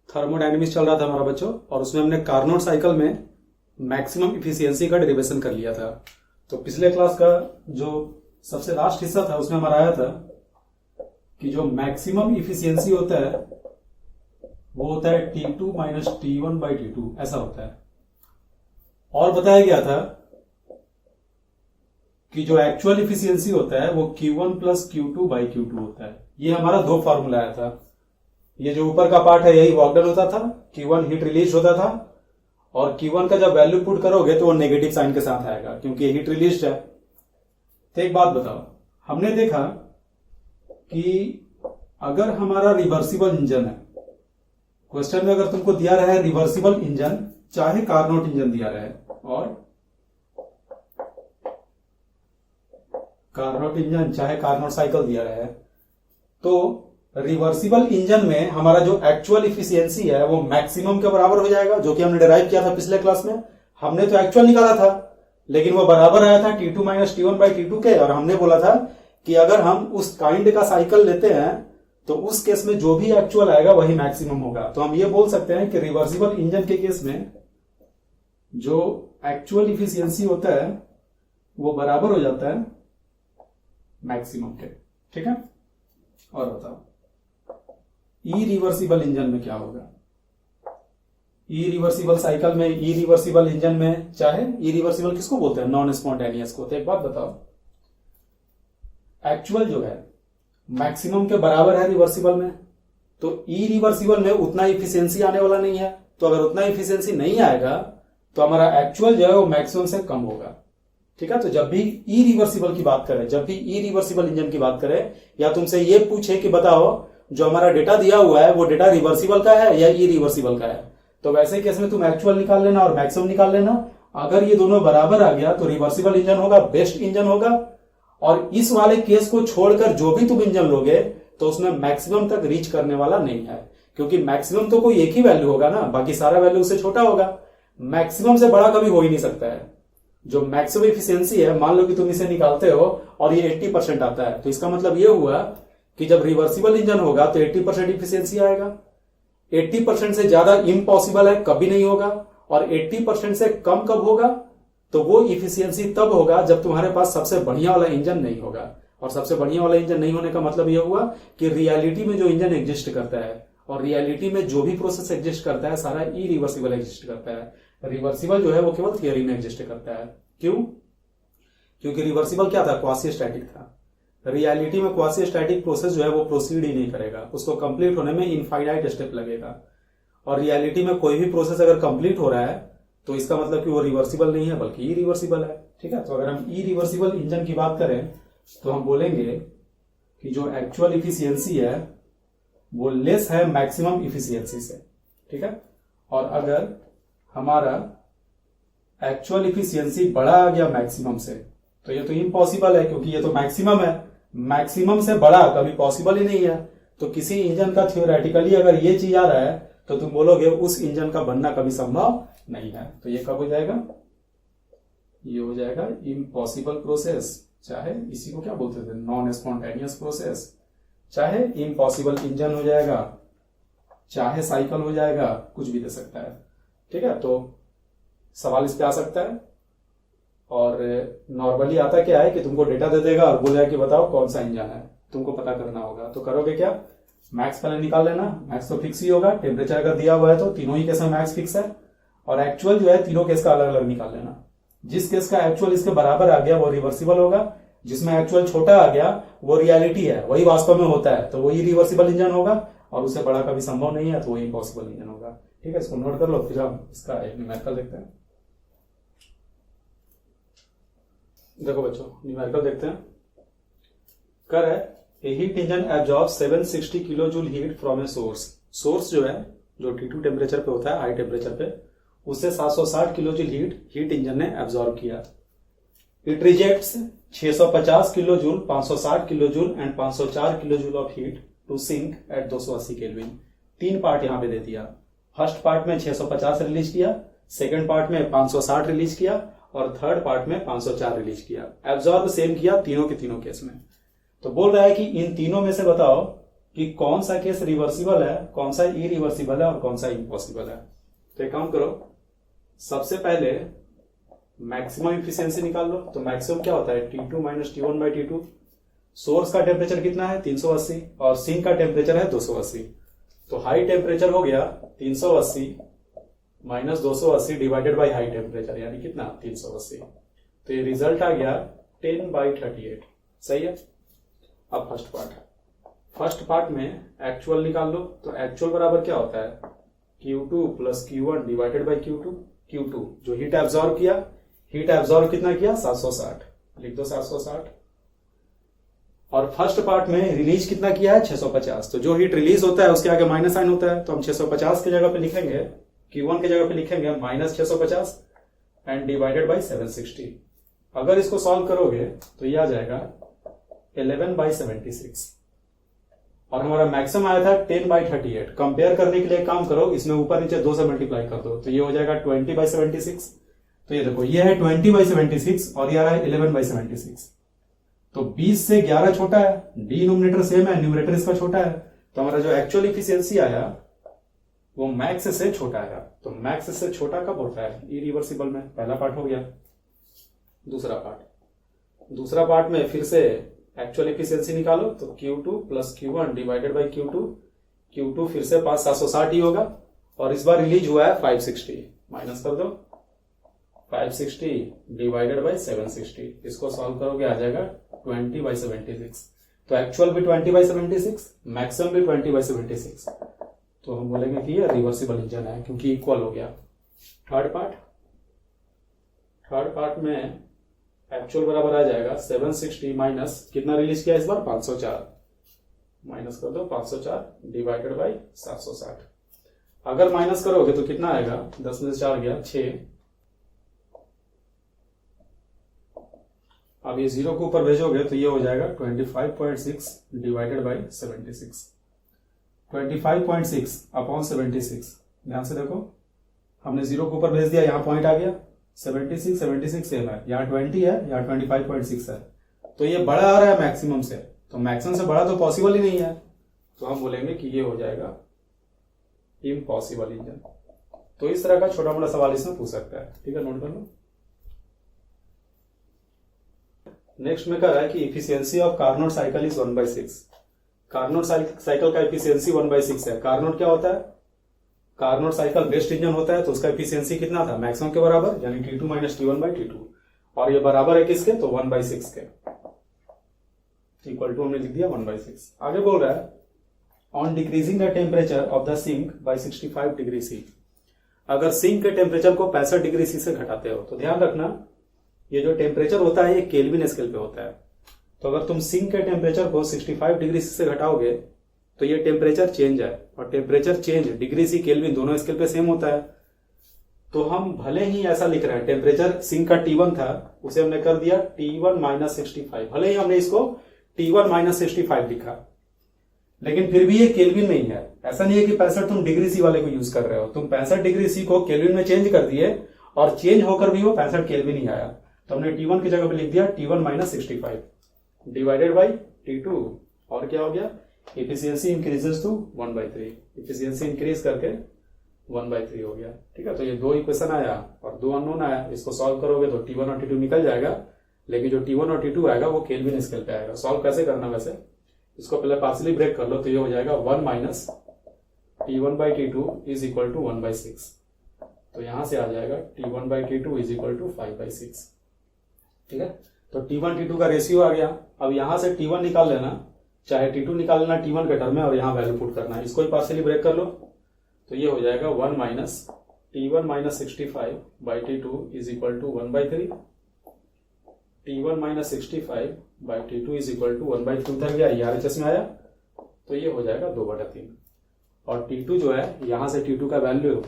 Thermodynamics चल रहा था हमारा बच्चों, और उसमें हमने कार्नोट साइकिल में मैक्सिमम इफिशियंसी का डेरिवेशन कर लिया था। तो पिछले क्लास का जो सबसे लास्ट हिस्सा था उसमें हमारा आया था कि जो मैक्सिमम इफिशियंसी होता है वो होता है T2 माइनस T1/T2, ऐसा होता है। और बताया गया था कि जो एक्चुअल इफिशियंसी होता है वो Q1 प्लस Q2/Q2 होता है। ये हमारा दो फॉर्मूला आया था। ये जो ऊपर का पार्ट है यही वर्क डन होता था, Q1 हीट रिलीज होता था, और Q1 का जब वैल्यू पुट करोगे तो वो नेगेटिव साइन के साथ आएगा क्योंकि ये हीट रिलीज है। तो एक बात बताओ, हमने देखा कि अगर हमारा रिवर्सिबल इंजन है, क्वेश्चन में अगर तुमको दिया रहा है रिवर्सिबल इंजन चाहे कार्नोट इंजन दिया रहा है, और कार्नोट इंजन चाहे कार्नोट साइकिल दिया रहा है, तो रिवर्सिबल इंजन में हमारा जो एक्चुअल इफिशियंसी है वो मैक्सिमम के बराबर हो जाएगा, जो कि हमने डिराइव किया था पिछले क्लास में। हमने तो एक्चुअल निकाला था लेकिन वो बराबर आया था T2 माइनस T1/T2 के, और हमने बोला था कि अगर हम उस काइंड का साइकिल लेते हैं तो उस केस में जो भी एक्चुअल आएगा वही मैक्सिमम होगा। तो हम ये बोल सकते हैं कि रिवर्सिबल इंजन के केस में जो एक्चुअल इफिशियंसी होता है वो बराबर हो जाता है मैक्सिमम के। ठीक है, और बताओ इरिवर्सिबल इंजन में क्या होगा? इरिवर्सिबल साइकिल में, इरिवर्सिबल इंजन में, चाहे इरिवर्सिबल किसको बोलते हैं? नॉन स्पॉन्टेनियस को। तो एक बात बताओ, एक्चुअल जो है मैक्सिमम के बराबर है रिवर्सिबल में, तो इरिवर्सिबल में उतना इफिशियंसी आने वाला नहीं है। तो अगर उतना इफिशियंसी नहीं आएगा तो हमारा एक्चुअल जो है वो मैक्सिमम से कम होगा। ठीक है, तो जब भी इरिवर्सिबल की बात करें, जब भी इरिवर्सिबल इंजन की बात करें, या तुमसे ये पूछे कि बताओ जो हमारा डेटा दिया हुआ है वो डेटा रिवर्सिबल का है या इरिवर्सिबल का है, तो वैसे केस में तुम एक्चुअल निकाल लेना और मैक्सिमम निकाल लेना। अगर ये दोनों बराबर आ गया तो रिवर्सिबल इंजन होगा, बेस्ट इंजन होगा। और इस वाले केस को छोड़कर जो भी तुम इंजन लोगे तो उसमें मैक्सिमम तक रीच करने वाला नहीं है, क्योंकि मैक्सिमम तो कोई एक ही वैल्यू होगा ना, बाकी सारा वैल्यू उससे छोटा होगा। मैक्सिमम से बड़ा कभी हो ही नहीं सकता है। जो मैक्सिमम इफिशियंसी है, मान लो कि तुम इसे निकालते हो और ये 80% आता है, तो इसका मतलब ये हुआ कि जब रिवर्सिबल इंजन होगा तो 80% इफिशियंसी आएगा। 80% से ज्यादा इम्पॉसिबल है, कभी नहीं होगा। और 80% से कम कब होगा? तो वो इफिशियंसी तब होगा जब तुम्हारे पास सबसे बढ़िया वाला इंजन नहीं होगा। और सबसे बढ़िया वाला इंजन नहीं होने का मतलब यह हुआ कि रियलिटी में जो इंजन एग्जिस्ट करता है, और रियलिटी में जो भी प्रोसेस एग्जिस्ट करता है सारा इरिवर्सिबल एग्जिस्ट करता है। रिवर्सिबल जो है वो केवल थियरी में एग्जिस्ट करता है। क्यों? क्योंकि रिवर्सिबल क्या था? क्वासी स्टैटिक था। रियलिटी में क्वासी स्टैटिक प्रोसेस जो है वो प्रोसीड ही नहीं करेगा, उसको कंप्लीट होने में इनफाइनाइट स्टेप लगेगा। और रियलिटी में कोई भी प्रोसेस अगर कंप्लीट हो रहा है तो इसका मतलब कि वो रिवर्सिबल नहीं है बल्कि इरिवर्सिबल है। ठीक है, तो अगर हम इरिवर्सिबल इंजन की बात करें तो हम बोलेंगे कि जो एक्चुअल इफिशियंसी है वो लेस है मैक्सिमम इफिशियंसी से। ठीक है, और अगर हमारा एक्चुअल इफिशियंसी बड़ा आ गया मैक्सिमम से तो ये तो इम्पॉसिबल है, क्योंकि ये तो मैक्सिमम है। मैक्सिमम से बड़ा कभी पॉसिबल ही नहीं है। तो किसी इंजन का थ्योरेटिकली अगर ये चीज आ रहा है तो तुम बोलोगे उस इंजन का बनना कभी संभव नहीं है। तो ये कब हो जाएगा? ये हो जाएगा इम्पॉसिबल प्रोसेस, चाहे इसी को क्या बोलते थे? Non spontaneous process. चाहे इम्पॉसिबल इंजन हो जाएगा, चाहे साइकिल हो जाएगा, कुछ भी दे सकता है। ठीक है, तो सवाल इस पे आ सकता है। और नॉर्मली आता क्या है कि तुमको डेटा दे देगा और बोलेगा कि बताओ कौन सा इंजन है, तुमको पता करना होगा। तो करोगे क्या? मैक्स पहले निकाल लेना। मैक्स तो फिक्स ही होगा, टेम्परेचर अगर दिया हुआ है तो तीनों ही केस में मैक्स फिक्स है। और एक्चुअल जो है तीनों केस का अलग अलग निकाल लेना। जिस केस का एक्चुअल इसके बराबर आ गया वो रिवर्सिबल होगा, जिसमें एक्चुअल छोटा आ गया वो रियलिटी है, वही वास्तव में होता है, तो वही रिवर्सिबल इंजन होगा। और उससे बड़ा कभी संभव नहीं है तो वही इम्पॉसिबल इंजन होगा। ठीक है, इसको नोट कर लो, फिर हम इसका एक न्यूमेरिकल देखते हैं। देखो बच्चों, न्यूमेरिकल देखते हैं। कर है A heat engine absorb 760 kilo joule heat from a source. Source जो है जो T2 टेम्परेचर पे होता है, हाई टेम्परेचर पे, उससे 760 किलो जूल हीट इंजन ने एब्जॉर्ब किया। It rejects 650 kilo joule, 560 kilo joule and 504 kilo joule of heat to sink at 280 kelvin. 3 part यहां पे दे दिया। फर्स्ट पार्ट में 650 रिलीज किया, सेकंड पार्ट में 560 रिलीज किया, और थर्ड पार्ट में 504 रिलीज किया। एब्जॉर्ब सेम किया तीनों के तीनों केस में। तो बोल रहा है कि इन तीनों में से बताओ कि कौन सा केस रिवर्सिबल है, कौन सा इरिवर्सिबल है और कौन सा इम्पॉसिबल है। तो एक काम करो, सबसे पहले मैक्सिमम इफिशियंसी निकाल लो। तो मैक्सिमम क्या होता है, T2 minus T1 by T2। Source का टेम्परेचर कितना है 380 और सिंक का टेम्परेचर है 280। तो हाई टेम्परेचर हो गया 380 minus 280 divided by high temperature, यानी कितना 380। तो ये रिजल्ट आ गया 10/38। सही है। अब फर्स्ट पार्ट में एक्चुअल निकाल लो। तो एक्चुअल बराबर क्या होता है, Q2 plus Q1 divided by Q2 जो हीट एब्जॉर्ब किया, हीट एब्जॉर्ब कितना किया 760, लिख दो 760। और फर्स्ट पार्ट में रिलीज कितना किया है 650। तो जो हीट रिलीज होता है उसके आगे माइनस साइन होता है, तो हम 650 की जगह पे लिखेंगे, Q1 की जगह पे लिखेंगे माइनस 650 एंड डिवाइडेड बाई 760। अगर इसको सॉल्व करोगे तो ये आ जाएगा 11/76 और हमारा मैक्सिमम आया था 10/38। कंपेयर करने के लिए काम करो, इसमें ऊपर नीचे 2 से मल्टीप्लाई कर दो तो ये हो जाएगा 20/76। तो ये देखो ये है 20/76 और ये आ रहा है 11/76। तो 20 से 11 छोटा है, डिनोमिनेटर सेम है, न्यूमरेटर इसका छोटा है। तो हमारा जो एक्चुअल इफिशियंसी आया वो मैक्स से छोटा आया। तो मैक्स से छोटा कब होता है, इरिवर्सिबल में। पहला पार्ट हो गया। दूसरा पार्ट में फिर से एक्चुअल इफिशियंसी निकालो। तो Q2 plus Q1 divided by Q2 फिर से 5760 ही होगा और इस बार रिलीज हुआ है 560, माइनस कर दो 560 डिवाइडेड बाई 760। इसको सॉल्व करोगे आ जाएगा 20/76। तो एक्चुअल भी 20/76, मैक्सिमम भी 20/76। तो हम बोलेंगे कि ये रिवर्सिबल इंजन है क्योंकि इक्वल हो गया। थर्ड पार्ट में एक्चुअल बराबर आ जाएगा 760 माइनस कितना रिलीज किया इस बार 504, माइनस कर दो 504 डिवाइडेड बाई 760। अगर माइनस करोगे तो कितना आएगा, 10 में से 4 गया 6। अब ये 0 को ऊपर भेजोगे तो ये हो जाएगा 25.6 डिवाइडेड बाई 76। 25.6 अपॉन 76। ध्यान से देखो, हमने 0 को ऊपर भेज दिया, यहां पॉइंट आ गया 76 सेम है, यहाँ 20 है, यहाँ 25.6 है। तो ये बड़ा आ रहा है मैक्सिमम से, तो मैक्सिमम से बड़ा तो पॉसिबल ही नहीं है। तो हम बोलेंगे कि ये हो जाएगा इम्पॉसिबल इंजन। तो इस तरह का छोटा मोटा सवाल इसमें पूछ सकता है। ठीक है, नोट कर लो। नेक्स्ट में कह रहा है कि efficiency of Carnot cycle is 1/6। Carnot cycle का इफिशियंसी 1/6 है। कार्नोट क्या होता है, कार्नोट साइकिल बेस्ट इंजन होता है, तो उसका इफिशियंसी कितना था मैक्सिमम के बराबर, यानी T2 minus T1 by T2। और ये बराबर है किसके, तो 1/6 के, इक्वल टू हमने लिख दिया 1/6। आगे बोल रहा है on decreasing the temperature of the sink by 65 degree C. अगर सिंक के टेम्परेचर को 65 डिग्री सी से घटाते हो तो ध्यान रखना ये जो टेम्परेचर होता है ये केल्विन स्केल पे होता है। तो अगर तुम सिंक के टेम्परेचर को 65 डिग्री सी से घटाओगे तो ये टेम्परेचर चेंज है, और temperature change degree C kelvin दोनों स्केल पे सेम होता है। तो हम भले ही ऐसा लिख रहे हैं, टेम्परेचर सिंक का T1 था उसे हमने कर दिया T1 माइनस 65, भले ही हमने इसको T1 माइनस 65 लिखा, लेकिन फिर भी ये केल्विन में ही है। ऐसा नहीं है कि 65 तुम डिग्री सी वाले को यूज कर रहे हो, तुम 65 डिग्री सी को केल्विन में चेंज कर दिए और चेंज होकर भी वो 65 केल्विन ही आया। तो हमने T1 की जगह पे लिख दिया T1 minus 65 divided by T2, और क्या हो गया, efficiency increases to 1/3। Efficiency increase करके 1/3 हो गया। ठीक है, तो ये दो इक्वेशन आया और दो अननोन आया। इसको सॉल्व करोगे तो T1 और T2 निकल जाएगा, लेकिन जो T1 और T2 आएगा वो केल्विन स्केल पे आएगा। सॉल्व कैसे करना, वैसे इसको पहले पार्शियली ब्रेक कर लो, तो ये हो जाएगा 1 minus T1 by T2 is equal to 1/6। तो यहां से आ जाएगा T1 by T2 is equal to 5/6। ठीक है, तो T1 T2 का रेशियो आ गया। अब यहां से T1 निकाल लेना, चाहे T2 निकाल लेना T1 के टर्म में, और यहां वैल्यू पुट करना है। इसको ही पार्शियली ब्रेक कर लो, तो ये हो जाएगा 1 minus T1 minus 65 by T2 is equal to 1/3। T1 minus 65 by T2 is equal to 1/3 उधर गया, ये RHS में आया, तो ये हो जाएगा 2/3। और T2 जो है यहां से T2 का वैल्यू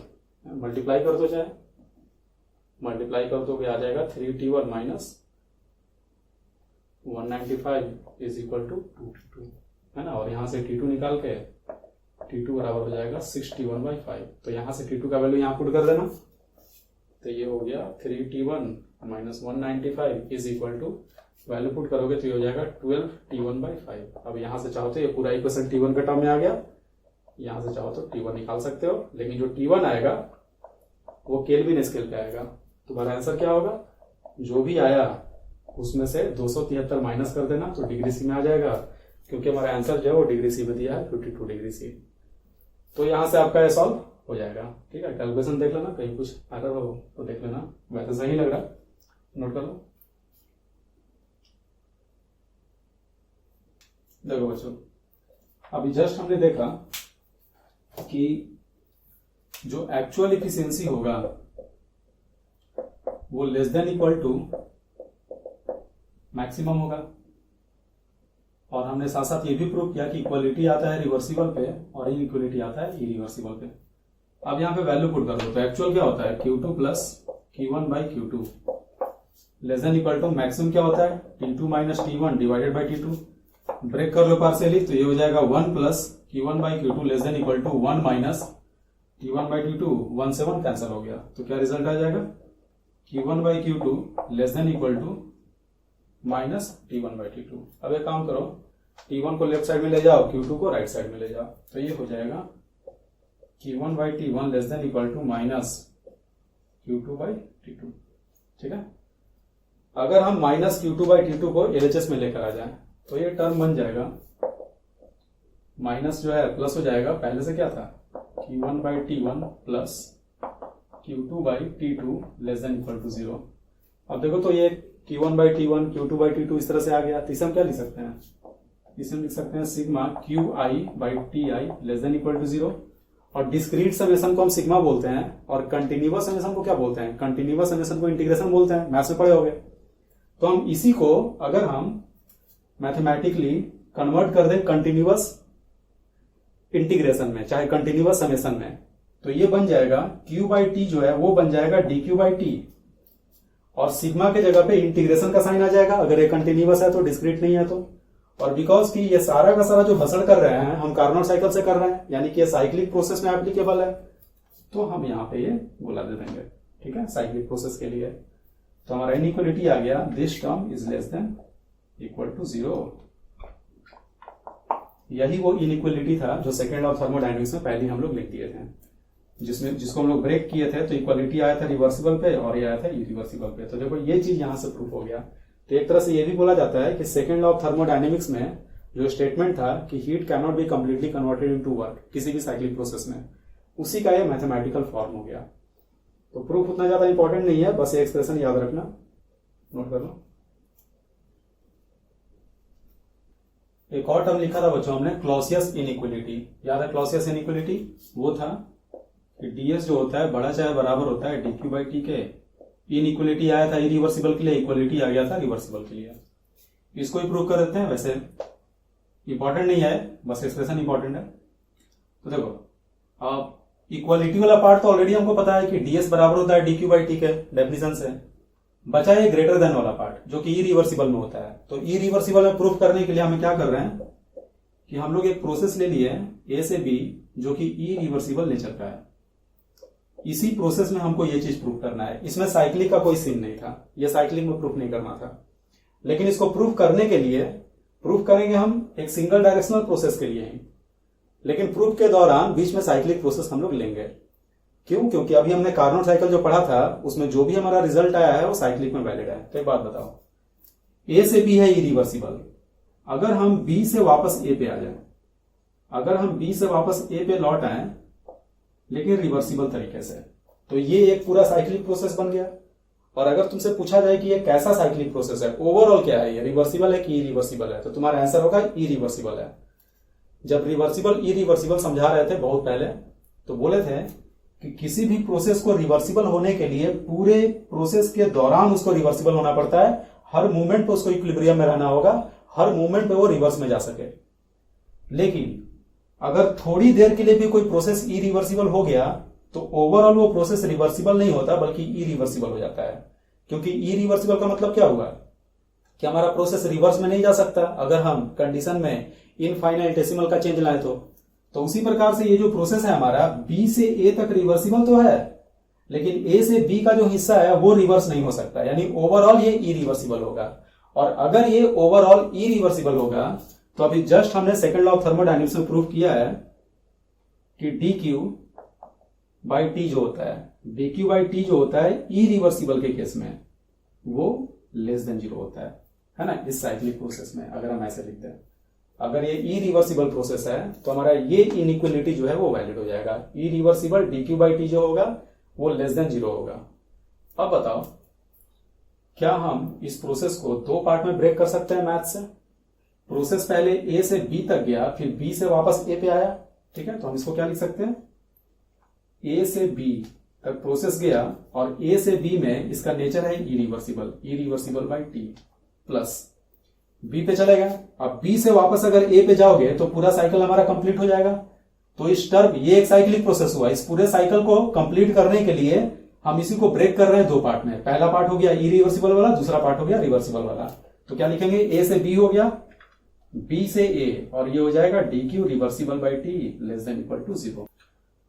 मल्टीप्लाई कर दो, चाहे मल्टीप्लाई कर दो, आ जाएगा 3T1 minus 195 is equal to 2T2, है ना। और यहां से T2 निकाल के T2 बराबर हो जाएगा 61/5। तो यहां से T2 का वैल्यू यहां पुट कर देना, तो ये हो गया 3T1 minus 195 is equal to value put करोगे तो ये हो जाएगा 12t1/5। अब यहां से चाहो तो ये पूरा इक्वेशन t1 का टर्म में आ गया, यहां से चाहो तो t1 निकाल सकते हो, लेकिन जो t1 आएगा वो केल्विन स्केल पे आएगा। तुम्हारा आंसर क्या होगा, जो भी आया उसमें से 273 माइनस कर देना तो डिग्री सी में आ जाएगा, क्योंकि हमारा आंसर जो है वो डिग्री सी में दिया है 52 डिग्री सी। तो यहां से आपका ये सॉल्व हो जाएगा। ठीक है, कैलकुलेशन देख लेना, कहीं कुछ एरर हो तो देख लेना, वैसे सही लग रहा, नोट कर लो। देखो बच्चों, अभी जस्ट हमने देखा कि जो एक्चुअल एफिशिएंसी होगा वो less than equal to maximum होगा, और हमने साथ साथ ये भी प्रूव किया कि इक्वलिटी आता है रिवर्सिबल पे और इनइक्वलिटी आता है इरिवर्सिबल पे। अब यहाँ पे वैल्यू पुट कर दो तो एक्चुअल क्या होता है Q2 plus Q1/Q2 less than equal to maximum क्या होता है T2 minus T1 divided by T2। Break कर लो पार्शियली तो ये हो जाएगा 1 plus Q1/Q2 less than equal to 1 minus T1/T2। 1 से 1 कैंसिल हो गया तो क्या रिजल्ट आ जाएगा Q1/Q2 less than equal to minus T1/T2। अब एक काम करो, T1 को लेफ्ट साइड में ले जाओ, Q2 को राइट साइड में ले जाओ, तो ये हो जाएगा Q1/T1 less than equal to minus Q2/T2। ठीक है, अगर हम माइनस Q2/T2 को LHS में लेकर आ जाए तो ये टर्म बन जाएगा, माइनस जो है प्लस हो जाएगा, पहले से क्या था Q1/T1 plus Q2/T2 less than equal to 0। अब देखो तो ये Q1/T1 Q2/T2 इस तरह से आ गया, तीसरा हम क्या लिख सकते हैं, तीसरा लिख सकते हैं sigma QI/TI less than equal to 0। और डिस्क्रीट समेशन को हम सिग्मा बोलते हैं, और कंटिन्यूअस समेशन को क्या बोलते हैं, कंटिन्यूअस समेशन को इंटीग्रेशन बोलते हैं, मैथ्स में पढ़े होंगे। तो हम इसी को अगर हम मैथमेटिकली कन्वर्ट कर दें कंटिन्यूअस इंटीग्रेशन में, चाहे कंटिन्यूअस समेशन में, तो ये बन जाएगा Q/T जो है वो बन जाएगा dQ/T, और सिग्मा के जगह पे इंटीग्रेशन का साइन आ जाएगा अगर ये कंटिन्यूअस है तो, डिस्क्रीट नहीं है तो। और बिकॉज कि ये सारा का सारा जो हसल कर रहे हैं हम कार्नोट साइकिल से कर रहे हैं, यानी कि ये साइक्लिक प्रोसेस में एप्लीकेबल है, तो हम यहाँ पे ये बोला दे देंगे। ठीक है, साइक्लिक प्रोसेस के लिए तो हमारा इनइक्वालिटी आ गया, this term is less than equal to 0। यही वो इनइक्वालिटी था जो सेकेंड ऑफ थर्मोडायनेमिक्स में पहले हम लोग लिख दिए थे, जिसको हम लोग ब्रेक किए थे, तो इक्वालिटी आया था रिवर्सिबल पे और ये आया था इरिवर्सिबल पे। तो देखो ये चीज यहां से प्रूफ हो गया। तो एक तरह से ये भी बोला जाता है कि सेकेंड लॉ ऑफ थर्मोडायनेमिक्स में जो स्टेटमेंट था कि heat can not be completely converted into work किसी भी साइक्लिक प्रोसेस में, उसी का ये मैथमेटिकल फॉर्म हो गया। तो प्रूफ उतना ज्यादा इंपॉर्टेंट नहीं है, बस ये एक्सप्रेशन याद रखना, नोट कर लो। एक और टर्म लिखा था बच्चों हमने, क्लॉसियस इनइक्वालिटी, याद है क्लॉसियस इनइक्वालिटी? वो था कि ds जो होता है बड़ा चाहे बराबर होता है dQ/T के। इनइक्वालिटी आया था इरिवर्सिबल के लिए, इक्वालिटी आ गया था रिवर्सिबल के लिए। इसको ही प्रूव कर देते हैं, वैसे इंपॉर्टेंट नहीं है, बस एक्सप्रेशन इंपॉर्टेंट है। तो देखो अब इक्वालिटी वाला पार्ट तो ऑलरेडी हमको पता है कि ds बराबर होता है dQ/T के डेफिनेशन से, बचा है ग्रेटर देन वाला पार्ट जो कि इरिवर्सिबल में होता है। तो इरिवर्सिबल में प्रूफ करने के लिए हमें क्या कर रहे हैं कि हम लोग एक प्रोसेस ले लिए A से B जो कि इरिवर्सिबल नेचर का है। इसी प्रोसेस में हमको ये चीज प्रूफ करना है। इसमें साइक्लिक का कोई सीन नहीं था, ये साइक्लिक में प्रूफ नहीं करना था, लेकिन इसको प्रूफ करने के लिए प्रूफ करेंगे हम एक सिंगल डायरेक्शनल प्रोसेस के लिए ही, लेकिन प्रूफ के दौरान बीच में साइक्लिक प्रोसेस हम लोग लेंगे। क्यों? क्योंकि अभी हमने कार्नोट साइकिल जो पढ़ा था उसमें जो भी हमारा रिजल्ट आया है वो साइक्लिक में वैलिड है। तो एक बात बताओ, A से B है इरिवर्सिबल, अगर हम B से वापस A पे आ जाए, अगर हम B से वापस A पे लौट आए लेकिन रिवर्सिबल तरीके से, तो ये एक पूरा साइक्लिक प्रोसेस बन गया। और अगर तुमसे पूछा जाए कि ये कैसा साइक्लिक प्रोसेस है, ओवरऑल क्या है, ये रिवर्सिबल है कि इरिवर्सिबल है, तो तुम्हारा आंसर होगा इरिवर्सिबल है। जब रिवर्सिबल इरिवर्सिबल समझा रहे थे बहुत पहले, तो बोले थे कि किसी भी प्रोसेस को रिवर्सिबल होने के लिए पूरे प्रोसेस के दौरान उसको रिवर्सिबल होना पड़ता है, हर मूवमेंट पे उसको इक्विलिब्रियम में रहना होगा, हर मूवमेंट पे वो रिवर्स में जा सके। लेकिन अगर थोड़ी देर के लिए भी कोई प्रोसेस इरिवर्सिबल हो गया तो ओवरऑल वो प्रोसेस रिवर्सिबल नहीं होता बल्कि इरिवर्सिबल हो जाता है। क्योंकि इरिवर्सिबल का मतलब क्या हुआ कि हमारा प्रोसेस रिवर्स में नहीं जा सकता अगर हम कंडीशन में इनफाइनाइटेसिमल का चेंज लाए तो उसी प्रकार से ये जो प्रोसेस है हमारा B से A तक रिवर्सिबल तो है, लेकिन A से B का जो हिस्सा है वो रिवर्स नहीं हो सकता, यानी ओवरऑल ये इरिवर्सिबल होगा। और अगर ये ओवरऑल इरिवर्सिबल होगा तो अभी जस्ट हमने सेकंड लॉ ऑफ थर्मोडायनेमिक्स में प्रूव किया है कि dq/t जो होता है, dq/t जो होता है इरिवर्सिबल के केस में वो लेस देन 0 होता है ना, इस साइक्लिक प्रोसेस में। अगर हम ऐसे लिखते हैं, अगर ये इरिवर्सिबल प्रोसेस है तो हमारा ये इनइक्वलिटी जो है वो वैलिड हो जाएगा। इरिवर्सिबल dq/t जो होगा वो लेस देन 0 होगा। अब बताओ, क्या हम इस प्रोसेस को दो पार्ट में ब्रेक कर सकते हैं मैथ से? प्रोसेस पहले ए से बी तक गया, फिर बी से वापस ए पे आया, ठीक है, तो हम इसको क्या लिख सकते हैं, ए से बी तक प्रोसेस गया और ए से बी में इसका नेचर है irreversible by T plus B पे चले गए। अब बी से वापस अगर ए पे जाओगे तो पूरा साइकिल हमारा कंप्लीट हो जाएगा। तो इस टर्म, ये एक साइक्लिक प्रोसेस हुआ, इस पूरे साइकिल को कंप्लीट करने के लिए हम इसी को ब्रेक कर रहे हैं दो पार्ट में। पहला पार्ट हो गया इरिवर्सिबल वाला, दूसरा पार्ट हो गया रिवर्सिबल वाला। तो क्या लिखेंगे, ए से बी हो गया, बी से ए, और ये हो जाएगा dq reversible by T less than equal to 0।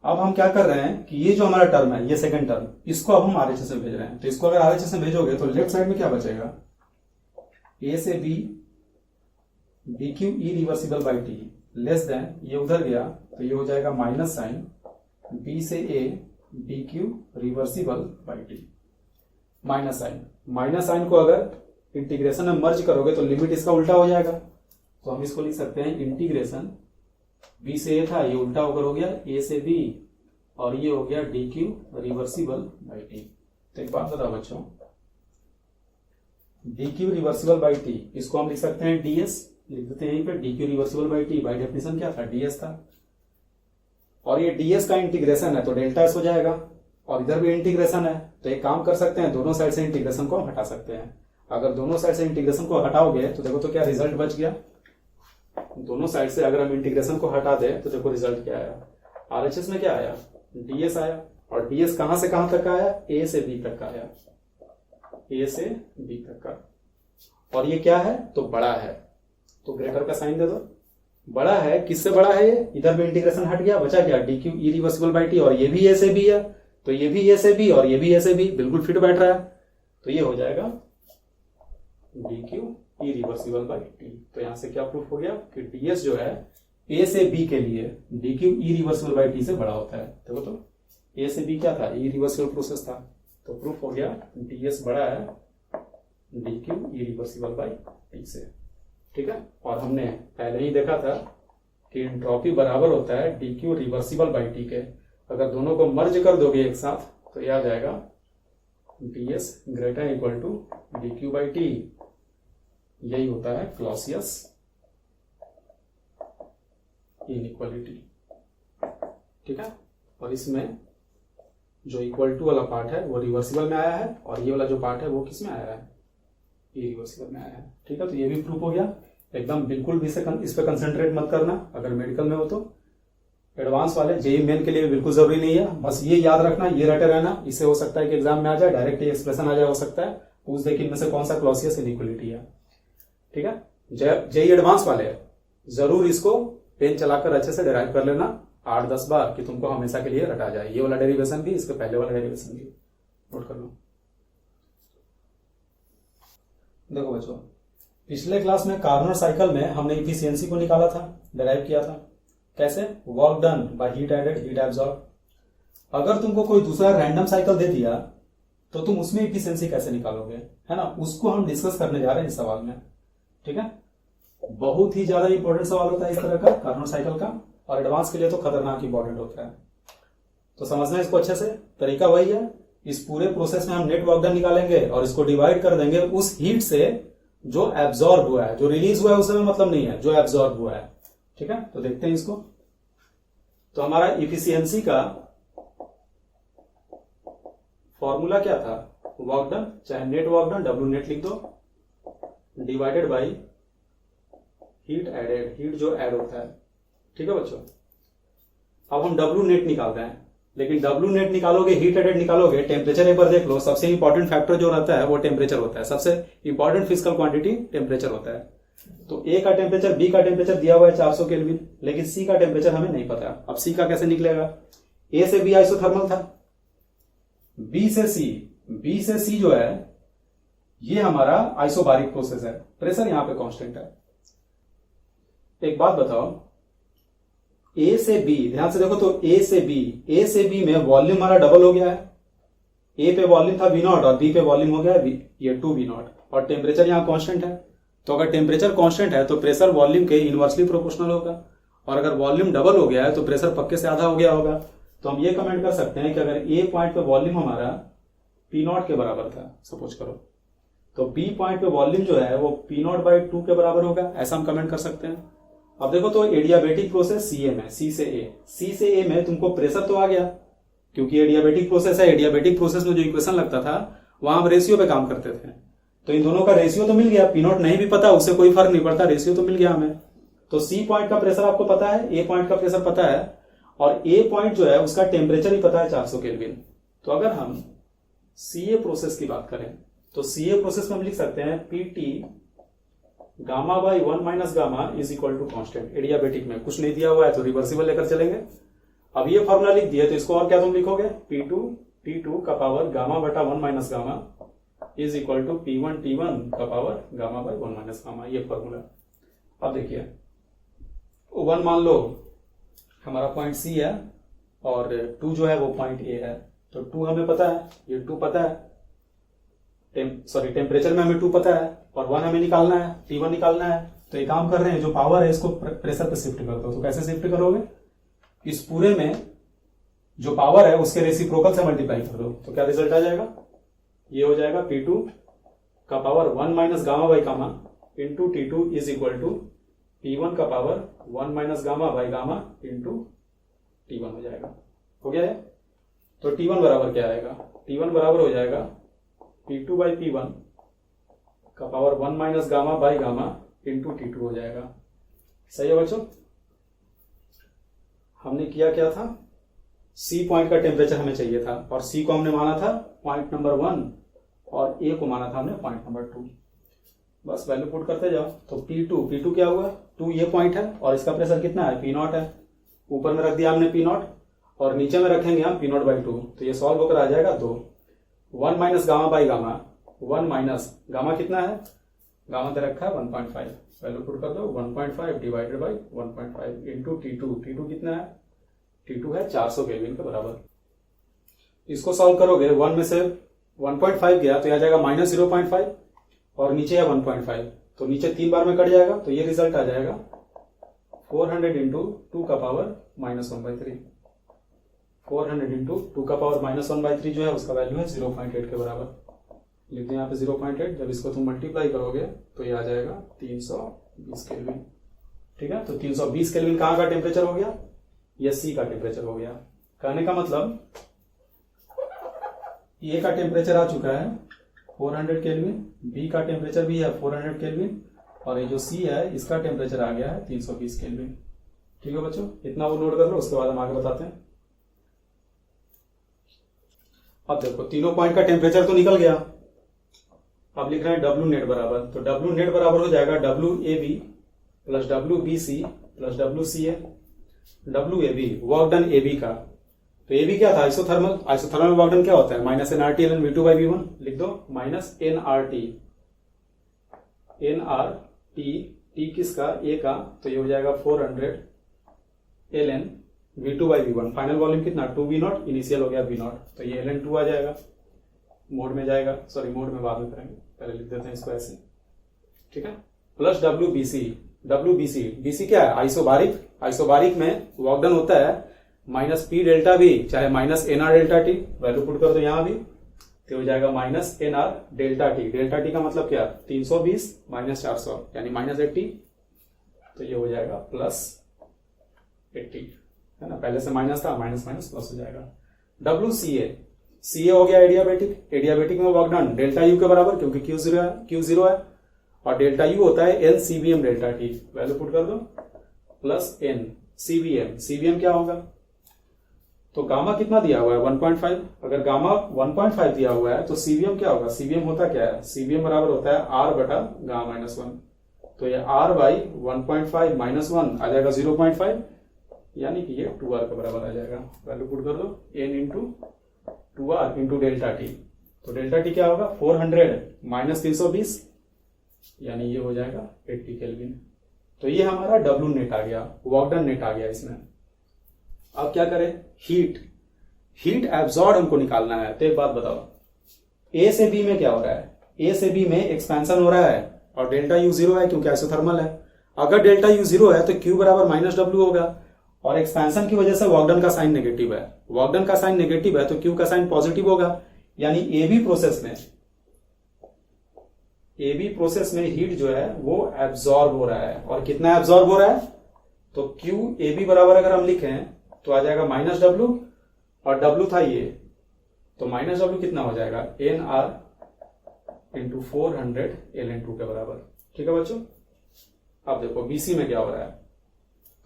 अब हम क्या कर रहे हैं कि ये जो हमारा टर्म है, ये सेकंड टर्म, इसको अब हम आरएचएस में भेज रहे हैं। तो इसको अगर आरएचएस में भेजोगे तो लेफ्ट साइड में क्या बचेगा, ए से B dq E reversible by T less than, ये उधर गया तो ये हो जाएगा माइनस साइन बी से A dq reversible by T minus sign को अगर इंटीग्रेशन में मर्ज करोगे तो लिमिट इसका उल्टा हो जाएगा। तो हम इसको लिख सकते हैं इंटीग्रेशन बी से ए था, ये उल्टा होकर हो गया ए से बी, और ये हो गया dq रिवर्सिबल बाई टी। तो एक बात बताओ बच्चों, dq रिवर्सिबल बाई टी इसको हम लिख सकते हैं ds, लिख देते हैं यहीं पे dq reversible by T, by definition क्या था, ds था, और ये ds का इंटीग्रेशन है तो डेल्टा s हो जाएगा, और इधर भी इंटीग्रेशन है तो एक काम कर सकते हैं, दोनों साइड से इंटीग्रेशन को हटा सकते हैं। अगर दोनों साइड से इंटीग्रेशन को हटाओगे तो देखो तो क्या रिजल्ट बच गया, दोनों साइड से अगर हम इंटीग्रेशन को हटा दें तो देखो रिजल्ट क्या आया, आरएचएस में क्या आया, ds आया, और ds कहां से कहां तक आया, a से b तक आया, a से b तक का, और ये क्या है तो बड़ा है, तो ग्रेटर का साइन दे दो, बड़ा है, किससे बड़ा है ये, इधर भी इंटीग्रेशन हट गया, बचा क्या dq इरिवर्सिबल बाई टी, और ये भी a से b है तो ये भी a से b और ये भी a से b, बिल्कुल फिट बैठ रहा है, तो ये हो जाएगा dq इरिवर्सिबल बाई टी। तो यहां से क्या प्रूफ हो गया कि ds जो है a से b के लिए dq इरिवर्सिबल बाई टी से बड़ा होता है। देखो तो a से b क्या था, इरिवर्सिबल प्रोसेस था, तो प्रूफ हो गया ds बड़ा है dq इरिवर्सिबल बाई टी से, ठीक है। और हमने पहले ही देखा था कि एंट्रोपी बराबर होता है dq रिवर्सिबल बाई टी के, अगर दोनों को मर्ज कर दोगे एक साथ तो यह आ जाएगा ds greater equal to dq by T, यही होता है क्लॉसियस इनइक्वालिटी, ठीक है। और इसमें जो इक्वल टू वाला पार्ट है वो रिवर्सिबल में आया है, और ये वाला जो पार्ट है वो किस में आया है, इरिवर्सिबल में आया है, ठीक है। तो ये भी प्रूफ हो गया एकदम, बिल्कुल भी इस पे कंसंट्रेट मत करना अगर मेडिकल में हो तो, एडवांस वाले जेईई मेन के लिए बिल्कुल जरूरी नहीं है, बस ये याद रखना, ये रटे रहना, इससे हो सकता है कि एग्जाम में आ जाए डायरेक्ट एक्सप्रेशन आ जाए, हो सकता है पूछ दे कि इनमें से कौन सा क्लॉसियस इनइक्वालिटी है, ठीक है। जेईई एडवांस वाले जरूर इसको पेन चलाकर अच्छे से डिराइव कर लेना 8-10 बार कि तुमको हमेशा के लिए रटा जाए, ये वाला डेरिवेशन भी, इसके पहले वाला डेरिवेशन भी नोट कर लो। देखो बच्चों, पिछले क्लास में कार्नर साइकिल में हमने इफिशियंसी को निकाला था, डिराइव किया था, कैसे, work done by heat added heat absorb. अगर तुमको कोई दूसरा रैंडम साइकिल दे दिया तो तुम उसमें इफिशियंसी कैसे निकालोगे, है ना, उसको हम डिस्कस करने जा रहे हैं इस सवाल में, ठीक है। बहुत ही ज्यादा इंपॉर्टेंट सवाल होता है इस तरह का कार्नर साइकिल का, और एडवांस के लिए तो खतरनाक इंपॉर्टेंट होता है। तो समझना इसको अच्छे से, तरीका वही है, इस पूरे प्रोसेस में हम नेट वर्क डन निकालेंगे और इसको डिवाइड कर देंगे उस हीट से जो एब्जॉर्ब हुआ है, जो रिलीज हुआ है उसमें मतलब नहीं है, जो एब्जॉर्ब हुआ है, ठीक है। तो देखते हैं इसको, तो हमारा इफिशियंसी का फॉर्मूला क्या था, वर्क डन, चाहे net work done W net लिख दो, divided by heat added, heat जो ऐड होता है, ठीक है बच्चों। अब हम डब्ल्यू नेट निकाल रहे हैं, लेकिन डब्ल्यू नेट निकालोगे, हीट एडेड निकालोगे, टेम्परेचर एक बार देख लो, सबसे इंपॉर्टेंट फैक्टर जो रहता है वो टेम्परेचर होता है, सबसे इंपॉर्टेंट फिजिकल क्वांटिटी टेम्परेचर होता है। तो ए का टेम्परेचर, बी का टेम्परेचर दिया हुआ है 400 केल्विन, लेकिन सी का टेम्परेचर हमें नहीं पता। अब सी का कैसे निकलेगा, ए से बी आइसोथर्मल था, बी से सी जो है ये हमारा आइसोबारिक प्रोसेस है, प्रेशर यहां पे कांस्टेंट है। एक बात बताओ, ए से बी, ध्यान से देखो तो ए से बी में वॉल्यूम हमारा डबल हो गया है। ए पे वॉल्यूम था V0 और बी पे वॉल्यूम हो गया है ये 2V0 और टेम्परेचर यहां कांस्टेंट है। तो अगर टेम्परेचर कांस्टेंट है तो प्रेशर वॉल्यूम के इनवर्सली प्रोपोर्शनल होगा, और अगर वॉल्यूम डबल हो गया है तो प्रेशर पक्के से आधा हो गया होगा। तो हम ये कमेंट कर सकते हैं कि अगर ए पॉइंट पे वॉल्यूम हमारा P0 के बराबर था, सपोज करो, तो बी पॉइंट पे वॉल्यूम जो है वो P0/2 के बराबर होगा, ऐसा हम कमेंट कर सकते हैं। अब देखो तो एडियाबेटिक प्रोसेस CA में, सी से ए में तुमको प्रेशर तो आ गया, क्योंकि एडियाबेटिक प्रोसेस है। एडियाबेटिक प्रोसेस में जो इक्वेशन लगता था वहां हम रेशियो पे काम करते थे, तो इन दोनों का रेशियो तो मिल गया। P0 नहीं भी पता उससे कोई फर्क नहीं पड़ता, रेशियो तो मिल गया हमें। तो सी पॉइंट का प्रेशर आपको पता है, ए पॉइंट का प्रेशर पता है, और ए पॉइंट जो है उसका टेम्परेचर ही पता है 400 केल्विन। तो अगर हम सीए प्रोसेस की बात करें तो सीए प्रोसेस में हम लिख सकते हैं PT γ/1 - gamma is equal to constant. Adiabatic में कुछ नहीं दिया हुआ है तो रिवर्सिबल लेकर चलेंगे। अब ये फॉर्मूला लिख दिया तो इसको और क्या तुम लिखोगे, P2 का power γ/1 - gamma is equal to P1 का पावर γ/1 - गामा, ये फॉर्मूला। अब देखिए 1 मान लो हमारा पॉइंट C है और 2 जो है वो पॉइंट A है। तो 2 हमें पता है, ये 2 पता है, टेम्परेचर में हमें 2 पता है, और 1 हमें निकालना है, T1 निकालना है। तो एक काम कर रहे हैं, जो पावर है इसको प्रेशर पे शिफ्ट कर दो। तो कैसे शिफ्ट करोगे, इस पूरे में जो पावर है उसके रेसिप्रोकल से मल्टीप्लाई कर दो। तो क्या रिजल्ट आ जाएगा, ये हो जाएगा P2 का power 1 - gamma gamma into T2 is equal to P1 का पावर 1 - गामा/गामा इंटू T1 हो जाएगा। हो गया है। तो T1 बराबर क्या आएगा, T1 बराबर हो जाएगा P2/P1 का पावर 1 - गामा/गामा इंटू T2 हो जाएगा। सही है बच्चों। हमने किया क्या था, C पॉइंट का टेम्परेचर हमें चाहिए था, और C को हमने माना था पॉइंट नंबर 1 और A को माना था हमने पॉइंट नंबर 2। बस वैल्यू पुट करते जाओ। तो P2 क्या हुआ, 2 ये पॉइंट है और इसका प्रेशर कितना है, P0 है। ऊपर में रख दिया हमने P0 और नीचे में रखेंगे हम P0/2। तो ये सॉल्व होकर आ जाएगा 2। 1 - गामा/गामा, 1 - गामा कितना है, गामा दे रखा है 1.5, वैल्यू पुट कर दो 1.5 डिवाइडेड बाई 1.5 इंटू T2 कितना है, T2 है 400 केल्विन के बराबर। इसको सॉल्व करोगे 1 में से 1.5 गया तो आ जाएगा -0.5 और नीचे है 1.5, तो नीचे 3 बार में कट जाएगा। तो ये रिजल्ट आ जाएगा 400 इंटू 2 का पावर -1/3। 400 इंटू 2 का पावर -1/3 जो है उसका वैल्यू है 0.8 के बराबर। लिख दो यहाँ पे 0.8। जब इसको तुम मल्टीप्लाई करोगे तो ये आ जाएगा 320 केल्विन। ठीक है। तो 320 केल्विन कहाँ का टेम्परेचर हो गया, ये C का टेम्परेचर हो गया। कहने का मतलब A का टेम्परेचर आ चुका है 400 केल्विन, B का टेम्परेचर भी है 400 केल्विन, और ये जो C है इसका टेम्परेचर आ गया है 320 केल्विन। ठीक है बच्चों, इतना वो नोट कर लो, उसके बाद हम आगे बताते हैं। अब देखो तीनों पॉइंट का टेम्परेचर तो निकल गया। अब लिख रहे हैं W नेट बराबर, तो W नेट बराबर हो जाएगा WAB plus WBC plus WCA। WAB work done AB का, तो AB क्या था, आइसोथर्मल। आइसोथर्मल वर्क डन क्या होता है, -nRT ln V2/V1। लिख दो -nRT, T किसका, A का, तो ये हो जाएगा 400 ln V2/V1। फाइनल वॉल्यूम कितना 2V0, इनिशियल हो गया V0, तो ये ln 2 आ जाएगा। मोड में जाएगा, सॉरी मोड में बाद में करेंगे, पहले लिख देते हैं इसको ऐसे। ठीक है। प्लस WBC क्या है, आइसोबारिक। आइसोबारिक में वर्क डन होता है -P डेल्टा V चाहे -nR delta T। Value put कर दो यहाँ भी, तो हो जाएगा -nR delta T। Delta T का मतलब क्या, 320 - 400 यानी -80, तो ये हो जाएगा +80 है ना। पहले से माइनस था, माइनस प्लस हो जाएगा। CA हो गया एडियाबेटिक। एडियाबेटिक में वर्क डन डेल्टा U के बराबर, क्योंकि Q0 है, और डेल्टा U होता है N CBM delta T। Value put कर दो प्लस N CBM क्या होगा, तो गामा कितना दिया हुआ है 1.5। अगर गामा 1.5 दिया हुआ है तो CBM क्या होगा, CBM होता क्या है, CBM बराबर होता है R/γ-1। तो ये R/1.5 - 1 आ जाएगा 0.5, यानी कि ये 2R के बराबर आ जाएगा। वैल्यू पुट कर दो N into 2R into delta T। तो डेल्टा टी क्या होगा 400 माइनस 320, यानी ये हो जाएगा 80 केल्विन। तो ये हमारा डब्ल्यू नेट आ गया, वर्क डन नेट आ गया इसमें। अब क्या करें, हीट एब्जॉर्ब हमको निकालना है। तो एक बात बताओ, ए से बी में क्या हो रहा है, ए से बी में एक्सपेंशन हो रहा है और डेल्टा यू जीरो है क्योंकि आइसोथर्मल है। अगर डेल्टा यू जीरो है तो क्यू बराबर माइनस डब्ल्यू होगा, और एक्सपेंशन की वजह से वर्क डन का साइन नेगेटिव है, वर्क डन का साइन नेगेटिव है तो क्यू का साइन पॉजिटिव होगा। यानी ए बी प्रोसेस में हीट जो है वो एब्जॉर्ब हो रहा है। और कितना एब्जॉर्ब हो रहा है, तो क्यू ए बी बराबर अगर हम लिखें तो आ जाएगा माइनस डब्ल्यू, और डब्ल्यू था ये, तो माइनस डब्ल्यू कितना हो जाएगा एन आर इंटू 400 ln2 के बराबर। ठीक है बच्चों। अब देखो बीसी में क्या हो रहा है,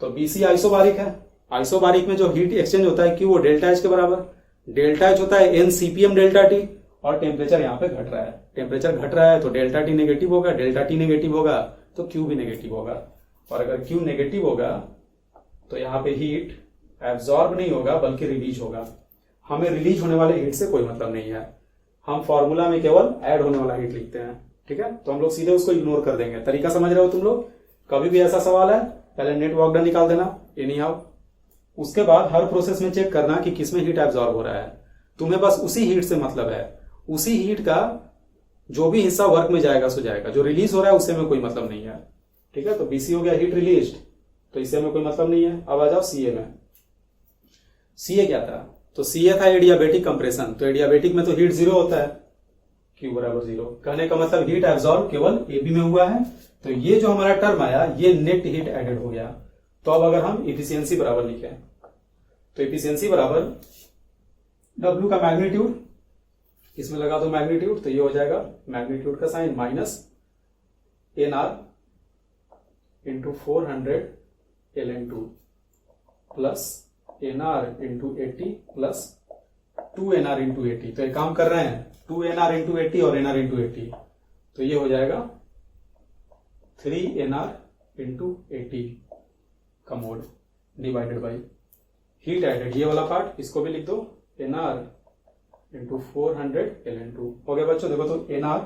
तो बीसी आइसोबारिक है, आइसोबारिक में जो हीट एक्सचेंज होता है क्यू वो डेल्टा एच के बराबर, डेल्टा एच होता है एन सीपीएम डेल्टा टी, और टेम्परेचर यहाँ पे घट रहा है, टेम्परेचर घट रहा है तो डेल्टा टी नेगेटिव होगा, डेल्टा टी नेगेटिव होगा तो क्यू भी नेगेटिव होगा। और अगर क्यू नेगेटिव होगा तो यहाँ पे हीट एब्जॉर्ब नहीं होगा बल्कि रिलीज होगा। हमें रिलीज होने वाले हीट से कोई मतलब नहीं है, हम फॉर्मूला में केवल ऐड होने वाला हीट लिखते हैं। ठीक है, तो हम लोग सीधे उसको इग्नोर कर देंगे। तरीका समझ रहे हो तुम लोग। कभी भी ऐसा सवाल है पहले नेट वर्क डन निकाल देना एनी हाउ, उसके बाद हर प्रोसेस में चेक करना कि किसमें हीट एब्जॉर्ब हो रहा है। तुम्हें बस उसी हीट से मतलब है, उसी हीट का जो भी हिस्सा वर्क में जाएगा सो जाएगा, जो रिलीज हो रहा है उससे में कोई मतलब नहीं है। ठीक है, तो बीसी हो गया हीट रिलीज, तो इससे में कोई मतलब नहीं है। अब आ जाओ सीए में। सीए क्या था, तो सीए था एडियाबेटिक कंप्रेशन। तो एडियाबेटिक में तो हीट जीरो होता है, क्यू बराबर जीरो। कहने का मतलब हीट एब्जॉर्ब केवल एबी में हुआ है, तो ये जो हमारा टर्म आया ये नेट हीट एडेड हो गया। तो अब अगर हम इफिशियंसी बराबर लिखें तो इफिशियंसी बराबर डब्ल्यू का मैग्नीट्यूड, इसमें लगा दो मैग्नीट्यूड, तो ये हो जाएगा मैग्नीट्यूड का sign minus N R into 400 ln2 plus N R into 80 plus 2 N R into 80। तो एक काम कर रहे हैं 2 एन आर इंटू 80 और एन आर इंटू 80, तो ये हो जाएगा 3 एन आर इंटू 80 का mod divided by heat added. ये वाला पार्ट इसको भी लिख दो, एन आर इंटू 400 ln2 हो गया बच्चों। देखो तो एन आर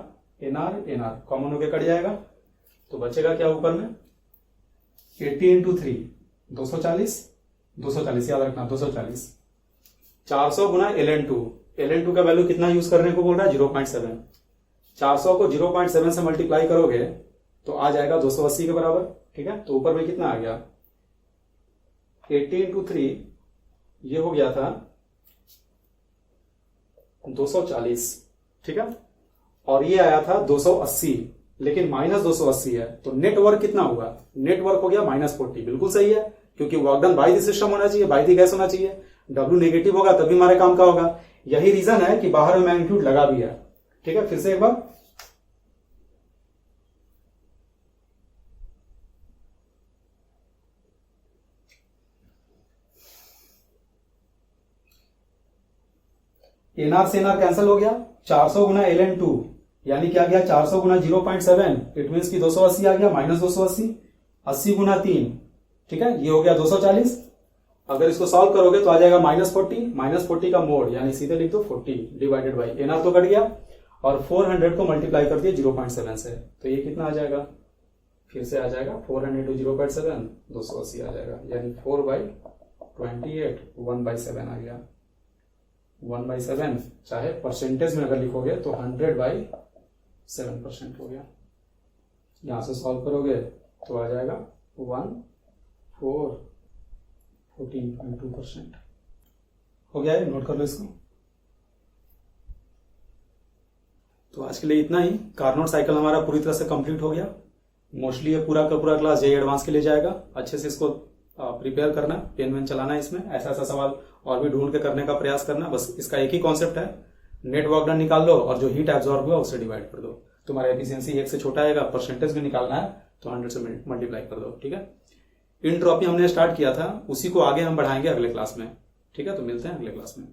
कॉमन होके कट जाएगा, तो बचेगा क्या ऊपर में 80 इंटू 3 240 याद रखना 240, 400 गुना ln2 का वैल्यू कितना यूज करने को बोल रहा है 0.7। 400 को 0.7 से मल्टीप्लाई करोगे तो आ जाएगा 280 के बराबर। ठीक है, तो ऊपर में कितना आ गया 80 इंटू 3, ये हो गया था 240। ठीक है, और ये आया था 280, लेकिन माइनस 280 है, तो नेटवर्क कितना हुआ, नेटवर्क हो गया -40। बिल्कुल सही है, क्योंकि work done by the system होना चाहिए, बाय द गैस होना चाहिए। डब्ल्यू नेगेटिव होगा तभी हमारे काम का होगा। यही रीजन है कि बाहर में मैग्नीट्यूड लगा भी है। ठीक है, फिर से एक बार एनआर से एनआर कैंसिल हो गया, 400 गुना ln2 यानी क्या गया 400 गुना 0.7, इट मीन की 280 आ गया माइनस 280, 80 गुना 3, ठीक है, ये हो गया 240। अगर इसको सॉल्व करोगे तो आ जाएगा -40 का मोड, यानी सीधे लिख दो 40 डिवाइडेड बाई एनआर तो कट गया, और 400 को मल्टीप्लाई कर दिया 0.7 से, तो ये कितना आ जाएगा, फिर से आ जाएगा 400 टू 0.7 280 आ जाएगा, यानी 4/28 1/7 आ गया। 1/7 चाहे परसेंटेज में अगर लिखोगे तो 100/7% हो गया। यहां से सॉल्व करोगे तो आ जाएगा 14.2% हो गया है। नोट कर लो इसको। तो आज के लिए इतना ही। कार्नोट साइकिल हमारा पूरी तरह से कंप्लीट हो गया। मोस्टली ये पूरा का पूरा क्लास जेईई एडवांस के लिए जाएगा। अच्छे से इसको प्रिपेयर करना, पेन वेन चलाना, इसमें ऐसा ऐसा सवाल और भी ढूंढ के करने का प्रयास करना। बस इसका एक ही कॉन्सेप्ट है, नेट वर्क डन निकाल लो और जो हीट एब्जॉर्ब हुआ उससे डिवाइड कर दो। तुम्हारा एफिशिएंसी 1 से छोटा आएगा, परसेंटेज में निकालना है तो 100 से मल्टीप्लाई कर दो। ठीक है, इंट्रोपी हमने स्टार्ट किया था, उसी को आगे हम बढ़ाएंगे अगले क्लास में। ठीक है, तो मिलते हैं अगले क्लास में।